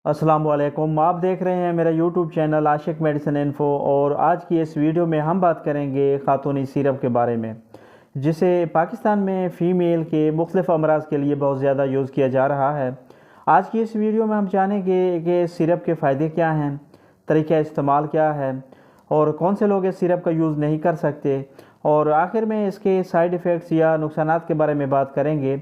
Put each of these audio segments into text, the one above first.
अस्सलाम वालेकुम। आप देख रहे हैं मेरा यूट्यूब चैनल आशिक मेडिसिन इन्फो और आज की इस वीडियो में हम बात करेंगे ख़ातूनी सिरप के बारे में, जिसे पाकिस्तान में फ़ीमेल के मुख्तलिफ अमराज के लिए बहुत ज़्यादा यूज़ किया जा रहा है। आज की इस वीडियो में हम जानेंगे कि सिरप के फ़ायदे क्या हैं, तरीक़ा इस्तेमाल क्या है और कौन से लोग इस सिरप का यूज़ नहीं कर सकते, और आखिर में इसके साइड इफ़ेक्ट्स या नुकसानात के बारे में बात करेंगे।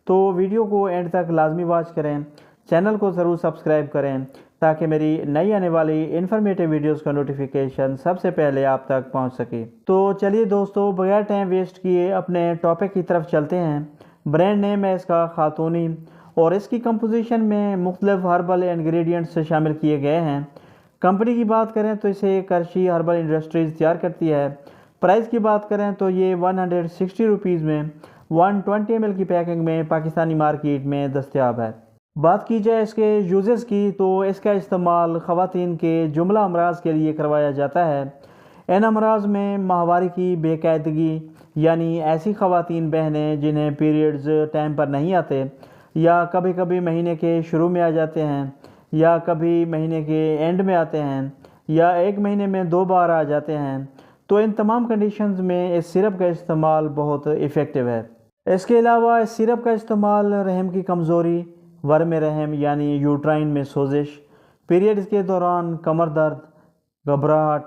तो वीडियो को एंड तक लाजमी वॉच करें, चैनल को ज़रूर सब्सक्राइब करें ताकि मेरी नई आने वाली इन्फॉर्मेटिव वीडियोस का नोटिफिकेशन सबसे पहले आप तक पहुंच सके। तो चलिए दोस्तों, बगैर टाइम वेस्ट किए अपने टॉपिक की तरफ चलते हैं। ब्रांड नेम है इसका ख़ातूनी और इसकी कंपोजिशन में मुख्तलिफ हर्बल इंग्रेडिएंट्स शामिल किए गए हैं। कंपनी की बात करें तो इसे करशी हर्बल इंडस्ट्रीज़ तैयार करती है। प्राइस की बात करें तो ये 160 रुपीज़ में 120 ml की पैकिंग में पाकिस्तानी मार्केट में दस्तयाब है। बात की जाए इसके यूजेस की तो इसका इस्तेमाल ख़वातीन के जुमला अमराज के लिए करवाया जाता है। इन अमराज में माहवारी की बेकायदगी, यानी ऐसी ख़वातीन बहनें जिन्हें पीरियड्स टाइम पर नहीं आते या कभी कभी महीने के शुरू में आ जाते हैं या कभी महीने के एंड में आते हैं या एक महीने में 2 बार आ जाते हैं, तो इन तमाम कंडीशंस में इस सिरप का इस्तेमाल बहुत इफ़ेक्टिव है। इसके अलावा इस सिरप का इस्तेमाल रहम की कमज़ोरी, वर्म रहम यानी यूट्राइन में सोजिश, पीरियड्स के दौरान कमर दर्द, घबराहट,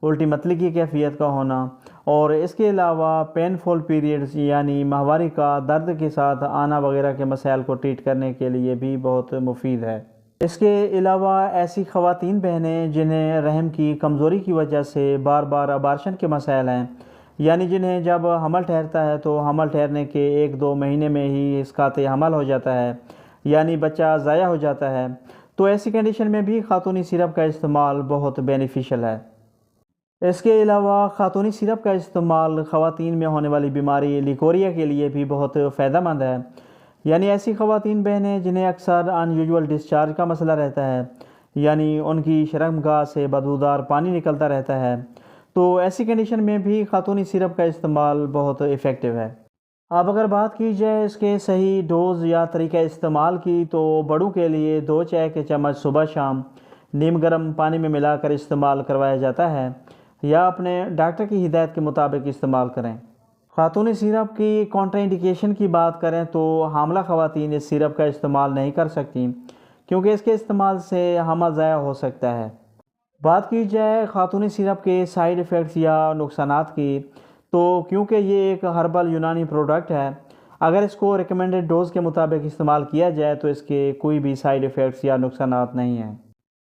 उल्टी मतली की कैफियत का होना और इसके अलावा पेनफुल पीरियड्स यानी माहवारी का दर्द के साथ आना वगैरह के मसाइल को ट्रीट करने के लिए भी बहुत मुफीद है। इसके अलावा ऐसी ख़वातीन बहनें जिन्हें रहम की कमज़ोरी की वजह से बार बार अबार्शन के मसाइल हैं, यानी जिन्हें जब हमल ठहरता है तो हमल ठहरने के 1-2 महीने में ही इसका हमल हो जाता है, यानी बच्चा ज़ाया हो जाता है, तो ऐसी कंडीशन में भी ख़ातूनी सिरप का इस्तेमाल बहुत बेनिफिशियल है। इसके अलावा ख़ातूनी सिरप का इस्तेमाल ख़वातीन में होने वाली बीमारी लिकोरिया के लिए भी बहुत फ़ायदेमंद है, यानी ऐसी ख़वातीन बहनें जिन्हें अक्सर अनयूजुअल डिस्चार्ज का मसला रहता है, यानी उनकी शर्मगाह से बदबूदार पानी निकलता रहता है, तो ऐसी कंडीशन में भी ख़ातूनी सिरप का इस्तेमाल बहुत इफ़ेक्टिव है। अब अगर बात की जाए इसके सही डोज़ या तरीक़ा इस्तेमाल की तो बड़ों के लिए 2 चाय के चम्मच सुबह शाम नीम गर्म पानी में मिलाकर इस्तेमाल करवाया जाता है या अपने डॉक्टर की हिदायत के मुताबिक इस्तेमाल करें। ख़ातूनी सिरप की कॉन्ट्राइंडिकेशन की बात करें तो हामला ख़वातीन इस सिरप का इस्तेमाल नहीं कर सकती, क्योंकि इसके इस्तेमाल से हमल ज़ाया हो सकता है। बात की जाए ख़ातूनी सिरप के साइड इफ़ेक्ट्स या नुकसानात की, तो क्योंकि ये एक हर्बल यूनानी प्रोडक्ट है, अगर इसको रिकमेंडेड डोज़ के मुताबिक इस्तेमाल किया जाए तो इसके कोई भी साइड इफ़ेक्ट्स या नुकसानात नहीं हैं।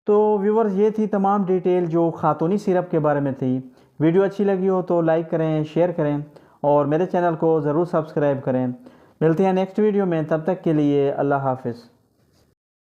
तो व्यूवर्स, ये थी तमाम डिटेल जो ख़ातूनी सिरप के बारे में थी। वीडियो अच्छी लगी हो तो लाइक करें, शेयर करें और मेरे चैनल को ज़रूर सब्सक्राइब करें। मिलते हैं नेक्स्ट वीडियो में, तब तक के लिए अल्लाह हाफ़िज़।